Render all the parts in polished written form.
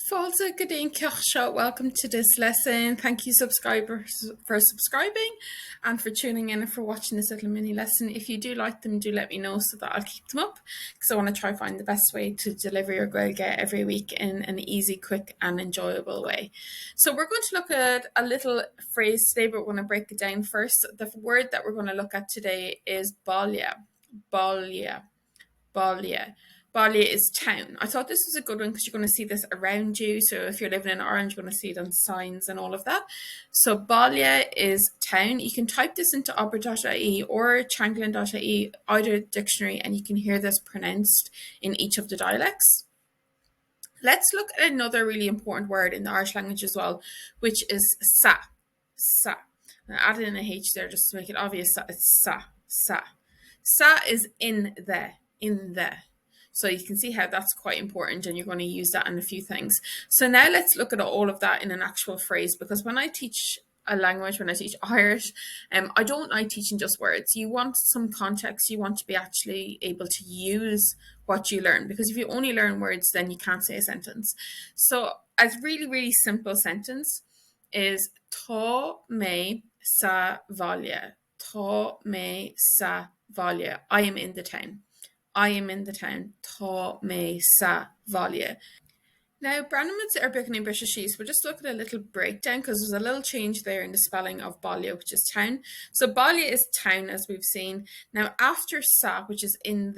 Fáilte go dtéon ceach seo. Welcome to this lesson. Thank you subscribers for subscribing and for tuning in and for watching this little mini lesson. If you do like them, do let me know so that I'll keep them up, because I want to try to find the best way to deliver your Gaeilge every week in an easy, quick and enjoyable way. So we're going to look at a little phrase today, but we're going to break it down first. The word that we're going to look at today is Baile. Baile. Baile. Baile is town. I thought this was a good one because you're going to see this around you. So if you're living in Ireland, you're going to see it on signs and all of that. So Baile is town. You can type this into aber.ie or changlin.ie, either dictionary, and you can hear this pronounced in each of the dialects. Let's look at another really important word in the Irish language as well, which is sa. Sa. I added in a H there just to make it obvious that it's sa. Sa. Sa is in the. So you can see how that's quite important, and you're going to use that in a few things. So now let's look at all of that in an actual phrase, because when I teach a language, when I teach Irish, I don't like teaching just words. You want some context. You want to be actually able to use what you learn, because if you only learn words, then you can't say a sentence. So a really, really simple sentence is Tá mé sa bhaile. Tá mé sa bhaile. I am in the town. I am in the town. Tá mé sa bhaile. Now, Brandonwoods are beginning British sheets. We'll just look at a little breakdown, because there's a little change there in the spelling of Baile, which is town. So Baile is town, as we've seen. Now, after sa, which is in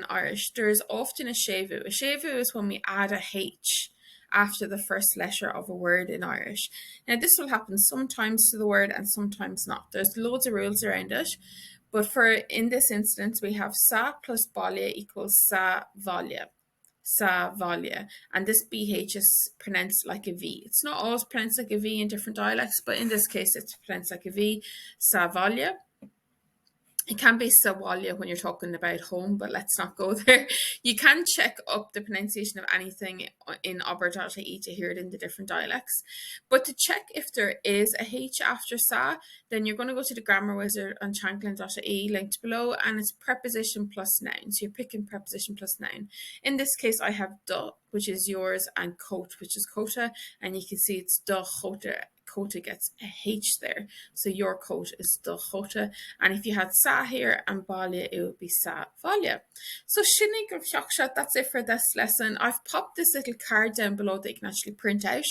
Irish, there's often a shevu. A shevu is when we add a H after the first letter of a word in Irish. Now, this will happen sometimes to the word and sometimes not. There's loads of rules around it. But in this instance, we have sa plus Baile equals sa bhaile. Sa bhaile. And this BH is pronounced like a V. It's not always pronounced like a V in different dialects, but in this case, it's pronounced like a V. Sa bhaile. It can be sawalia when you're talking about home, but let's not go there. You can check up the pronunciation of anything in aber.ie to hear it in the different dialects. But to check if there is a H after sa, then you're going to go to the grammar wizard on changlin.ie linked below, and it's preposition plus noun. So you're picking preposition plus noun. In this case, I have do, which is yours, and coat, which is cota, and you can see it's do chota. Cota gets a H there. So your coat is do chota. And if you had sa here and baile, it would be sa bhaile. So sinnig of Shakshot, that's it for this lesson. I've popped this little card down below that you can actually print out,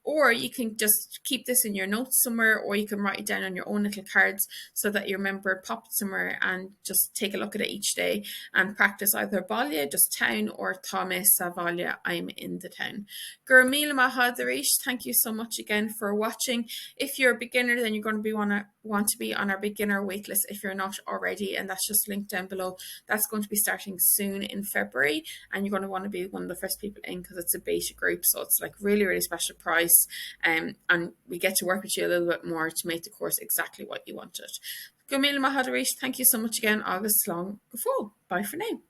or you can just keep this in your notes somewhere, or you can write it down on your own little cards so that you remember, pop it somewhere and just take a look at it each day and practice either baile, just town, or tá mé sa bhaile, I'm in the town. Gur míle maith Harish, thank you so much again for watching. If you're a beginner, then you're going to want to be on our beginner waitlist if you're not already, and that's just linked down below. That's going to be starting soon in February, and you're going to want to be one of the first people in, because it's a beta group, so it's like really, really special price. And we get to work with you a little bit more to make the course exactly what you wanted. Go míle maith Harish, thank you so much again. Agus long go fóill. Bye for now.